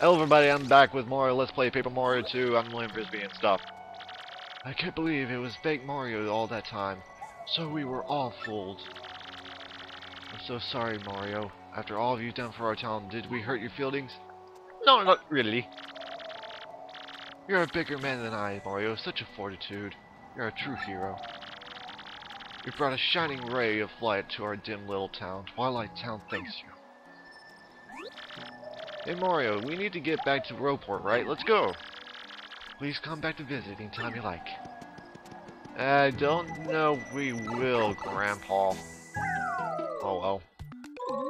Hello everybody, I'm back with more Let's Play Paper Mario 2. I'm Millennium Frisbee and stuff. I can't believe it was fake Mario all that time. So we were all fooled. I'm so sorry, Mario. After all you've done for our town, did we hurt your feelings? No, not really. You're a bigger man than I, Mario. Such a fortitude. You're a true hero. You brought a shining ray of light to our dim little town. Twilight Town thanks you. Hey Mario, we need to get back to Roport, right? Let's go! Please come back to visit anytime you like. I don't know if we will, Grandpa. Oh well.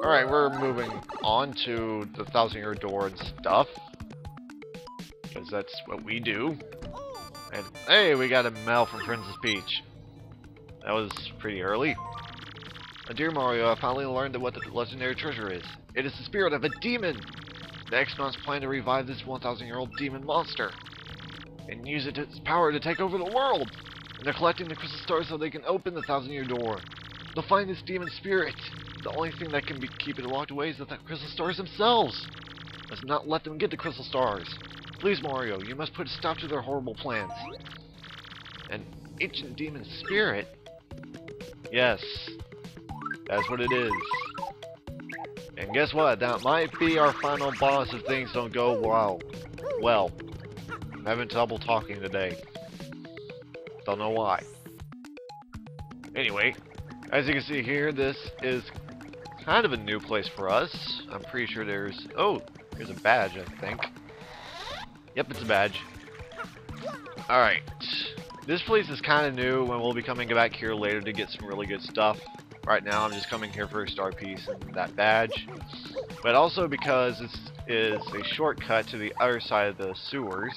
Alright, we're moving on to the Thousand-Year Door and stuff. Because that's what we do. And hey, we got a mail from Princess Peach. That was pretty early. Dear Mario, I finally learned what the legendary treasure is. It is the spirit of a demon! The X-Mon's plan to revive this 1,000-year-old demon monster and use its power to take over the world. And they're collecting the crystal stars so they can open the 1,000-year door. They'll find this demon spirit. The only thing that can keep it locked away is the crystal stars themselves. Let's not let them get the crystal stars. Please, Mario, you must put a stop to their horrible plans. An ancient demon spirit? Yes, that's what it is. And guess what? That might be our final boss if things don't go well. Well, I'm having trouble talking today. Don't know why. Anyway, as you can see here, this is kind of a new place for us. I'm pretty sure there's... Oh, there's a badge, I think. Yep, it's a badge. Alright. This place is kind of new, and we'll be coming back here later to get some really good stuff. Right now, I'm just coming here for a star piece and that badge. But also because this is a shortcut to the other side of the sewers.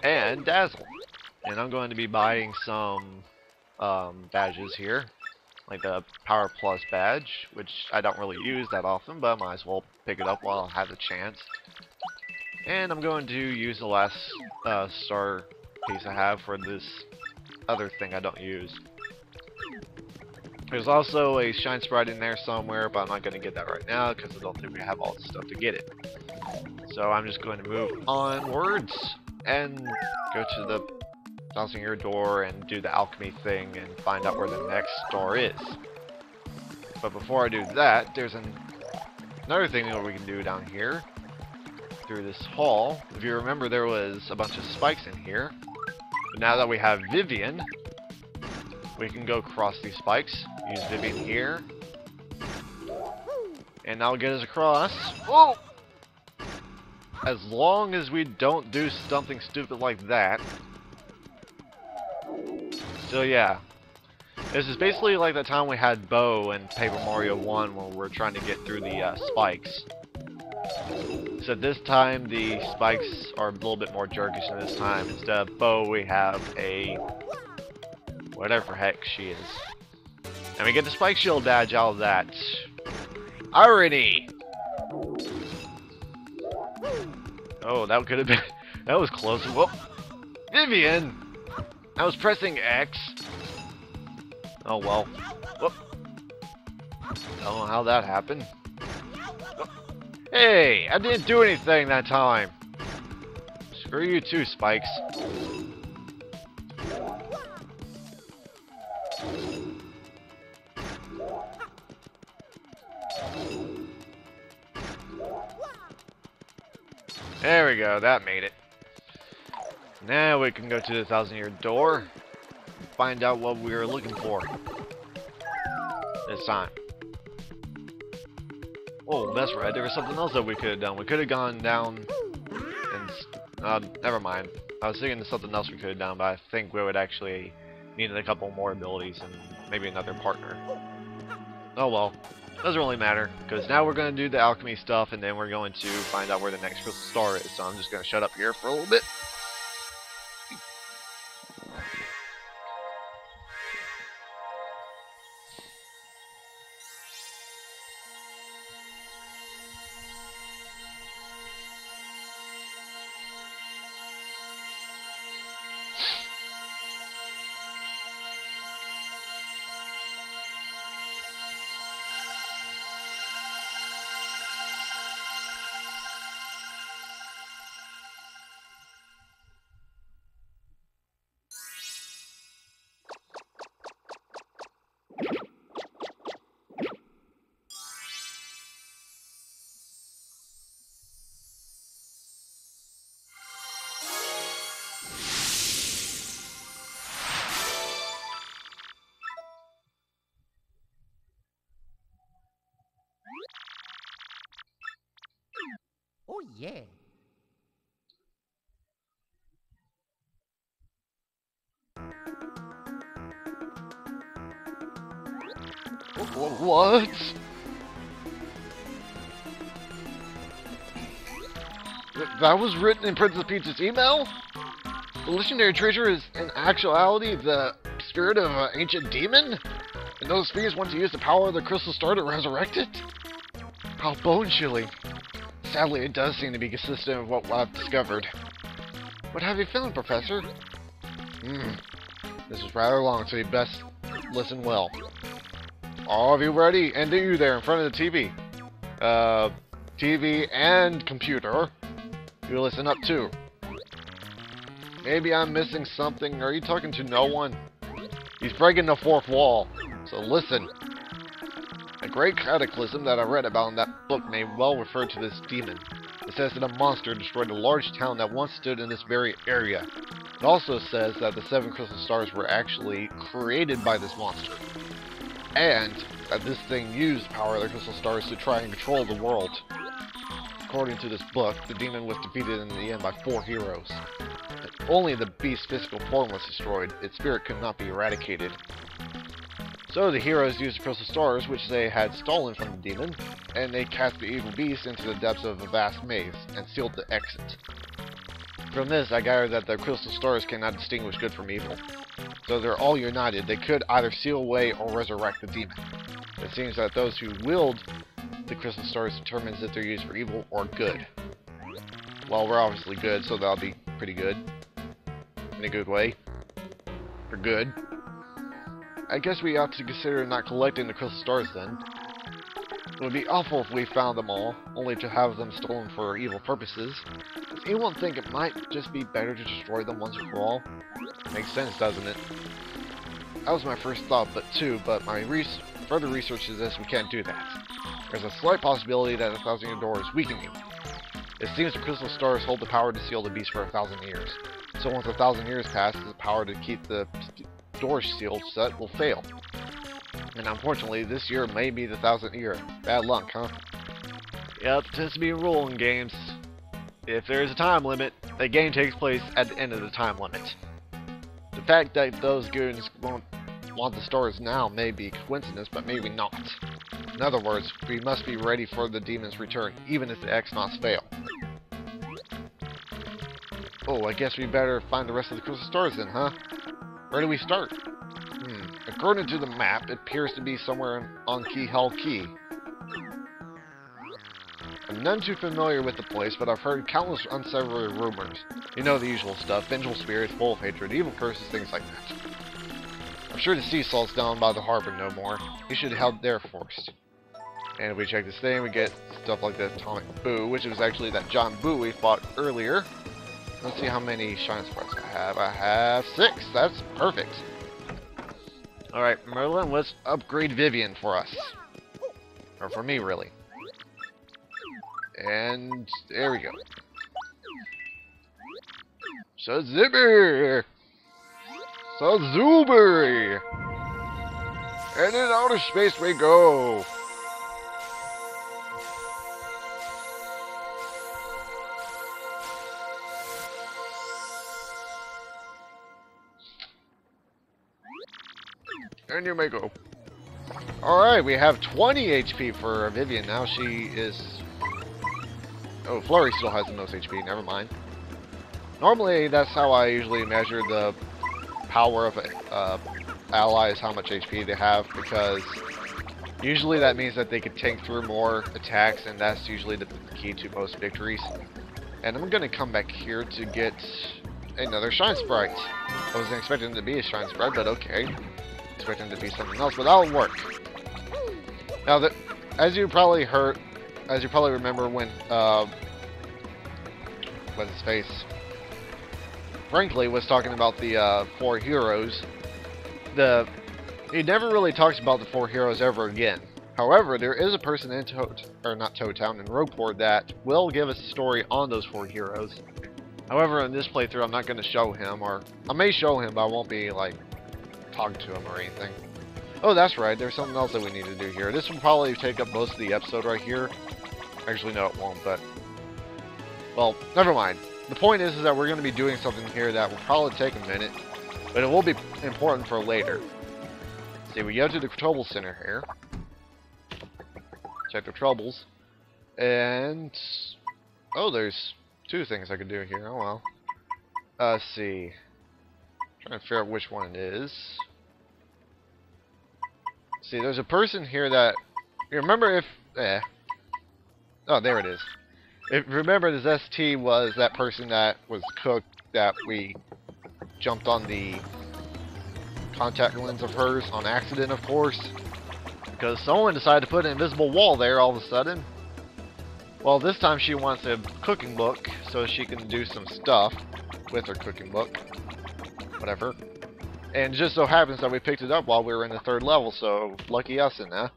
And Dazzle. And I'm going to be buying some badges here. Like the Power Plus badge, which I don't really use that often, but I might as well pick it up while I have the chance. And I'm going to use the last star piece I have for this other thing I don't use. There's also a shine sprite in there somewhere, but I'm not going to get that right now because I don't think we have all the stuff to get it. So I'm just going to move onwards and go to the 1,000-year door and do the alchemy thing and find out where the next door is. But before I do that, there's another thing that we can do down here through this hall. If you remember, there was a bunch of spikes in here. But now that we have Vivian, we can go across these spikes. Use Vivian here. And that'll get us across. Whoa! As long as we don't do something stupid like that. So yeah. This is basically like the time we had Bo in Paper Mario 1 when we were trying to get through the spikes. So this time the spikes are a little bit more jerkish than this time. Instead of Bo, we have a... whatever heck she is. And we get the spike shield badge out of that. Irony! Oh, that could have been... that was close. Whoop! Vivian! I was pressing X. Oh well. Whoop. Don't know how that happened. Whoop. Hey! I didn't do anything that time! Screw you too, Spikes. There we go, that made it. Now we can go to the 1,000-year door and find out what we were looking for this time. Oh, that's right, there was something else that we could have done. We could have gone down and... never mind. I was thinking of something else we could have done, but I think we would actually need a couple more abilities and maybe another partner. Oh well. Doesn't really matter, because now we're going to do the alchemy stuff, and then we're going to find out where the next crystal star is. So I'm just going to shut up here for a little bit. yeah. What? That was written in Princess Peach's email? The legendary treasure is in actuality the spirit of an ancient demon? And those spheres want to use the power of the crystal star to resurrect it? How bone-chilling. Sadly, it does seem to be consistent with what I've discovered. What have you found, Professor? This is rather long, so you best listen well. All of you ready? And you there in front of the TV. TV and computer. You listen up too. Maybe I'm missing something. Are you talking to no one? He's breaking the fourth wall. So listen. A great cataclysm that I read about in that book may well refer to this demon. It says that a monster destroyed a large town that once stood in this very area. It also says that the 7 crystal stars were actually created by this monster. And that this thing used the power of the crystal stars to try and control the world. According to this book, the demon was defeated in the end by 4 heroes. Only the beast's physical form was destroyed. Its spirit could not be eradicated. So the heroes used the crystal stars, which they had stolen from the demon, and they cast the evil beast into the depths of a vast maze, and sealed the exit. From this, I gather that the crystal stars cannot distinguish good from evil. So they're all united. They could either seal away or resurrect the demon. It seems that those who wield the crystal stars determines if they're used for evil or good. Well, we're obviously good, so that'll be pretty good. In a good way. For good. I guess we ought to consider not collecting the crystal stars then. It would be awful if we found them all, only to have them stolen for evil purposes. Does anyone think it might just be better to destroy them once and for all? Makes sense, doesn't it? That was my first thought, but my further research suggests we can't do that. There's a slight possibility that the 1,000-year door is weakening. It seems the crystal stars hold the power to seal the beast for 1,000 years. So once 1,000 years pass, the power to keep the door sealed shut will fail. And unfortunately, this year may be the 1,000th year. Bad luck, huh? Yep, tends to be a rule in games. If there is a time limit, the game takes place at the end of the time limit. The fact that those goons won't want the stars now may be coincidence, but maybe not. In other words, we must be ready for the demon's return, even if the X-Nauts fail. Oh, I guess we better find the rest of the crystal stars then, huh? Where do we start? According to the map, it appears to be somewhere on Key-Hell Key. I'm none too familiar with the place, but I've heard countless unsavory rumors. You know the usual stuff, vengeful spirits, full of hatred, evil curses, things like that. I'm sure the sea salt's down by the harbor no more. We should head there first. And if we check this thing, we get stuff like the Atomic Boo, which was actually that John Boo we fought earlier. Let's see how many shine sprites I have. I have 6. That's perfect. Alright, Merlin, let's upgrade Vivian for us. Or for me, really. And there we go. Shazibber! Sazuber! And in outer space we go! And you may go. Alright, we have 20 HP for Vivian now. She is... Oh, Flurry still has the most HP, never mind. Normally, that's how I usually measure the power of allies, how much HP they have, because usually that means that they could tank through more attacks, and that's usually the key to most victories. And I'm gonna come back here to get another Shine Sprite. I wasn't expecting it to be a Shine Sprite, but okay. Expecting it to be something else, but that'll work. Now, as you probably remember when, what's his face? Frankly, was talking about the 4 heroes. He never really talks about the 4 heroes ever again. However, there is a person in Toad Town in Rogueport that will give us a story on those 4 heroes. However, in this playthrough, I'm not going to show him, or I may show him, but I won't be like talking to him or anything. Oh, that's right. There's something else that we need to do here. This will probably take up most of the episode right here. Actually, no, it won't, but Well, never mind. The point is that we're going to be doing something here that will probably take a minute, but it will be important for later. See, we go to the trouble center here. Check the troubles. And... oh, there's 2 things I could do here. Oh well. Let's see. Trying to figure out which one it is. See, there's a person here that... you remember if... oh, there it is. If remember, this ST was that person that was cooked, that we jumped on the contact lens of hers on accident, of course. Because someone decided to put an invisible wall there all of a sudden. Well, this time she wants a cooking book so she can do some stuff with her cooking book. Whatever. And it just so happens that we picked it up while we were in the 3rd level, so lucky us in that.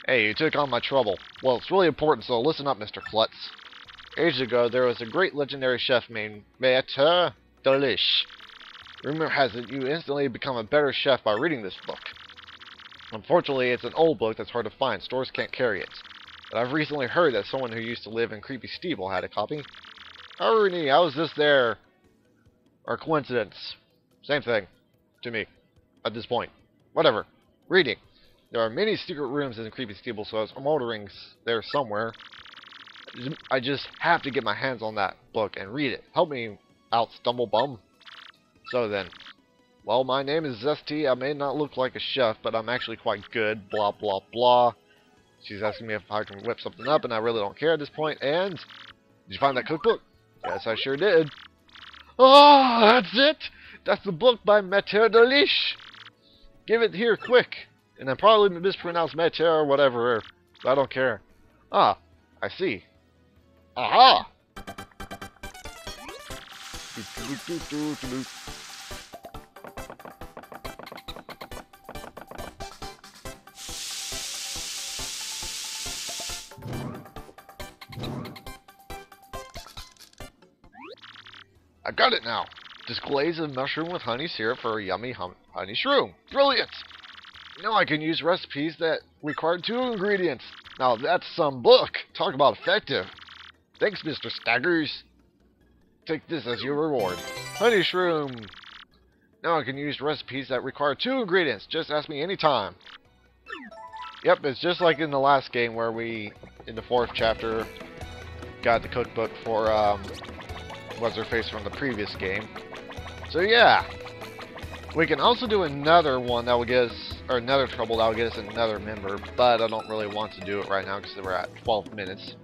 Hey, you took on my trouble. Well, it's really important, so listen up, Mr. Klutz. Ages ago, there was a great legendary chef named Maître Delish. Rumor has it you instantly become a better chef by reading this book. Unfortunately, it's an old book that's hard to find. Stores can't carry it. But I've recently heard that someone who used to live in Creepy Steeple had a copy. Irony, how is this there? Or coincidence? Same thing. To me. At this point. Whatever. Reading. There are many secret rooms in the Creepy Steeple, so I'm ordering there somewhere. I just have to get my hands on that book and read it. Help me out, Stumblebum. So then. Well, my name is Zesty. I may not look like a chef, but I'm actually quite good. Blah, blah, blah. She's asking me if I can whip something up, and I really don't care at this point. And, did you find that cookbook? Yes, I sure did. Oh, that's it! That's the book by Maître Delish! Give it here, quick! And I probably mispronounced Maître or whatever, but I don't care. Ah, I see. Aha! I got it now. Just glaze a mushroom with honey syrup for a yummy honey shroom. Brilliant! Now I can use recipes that require 2 ingredients. Now that's some book. Talk about effective. Thanks, Mr. Staggers. Take this as your reward. Honey shroom. Now I can use recipes that require 2 ingredients. Just ask me anytime. Yep, it's just like in the last game where we, in the 4th chapter, got the cookbook for, what's-her-face from the previous game. So yeah. We can also do another one that will get us, or another trouble that will get us another member, but I don't really want to do it right now because we're at 12 minutes.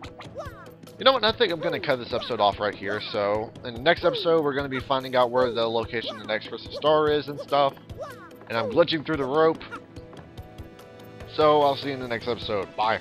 You know what, I think I'm going to cut this episode off right here, so in the next episode we're going to be finding out where the location of the next crystal star is and stuff, and I'm glitching through the rope, so I'll see you in the next episode. Bye.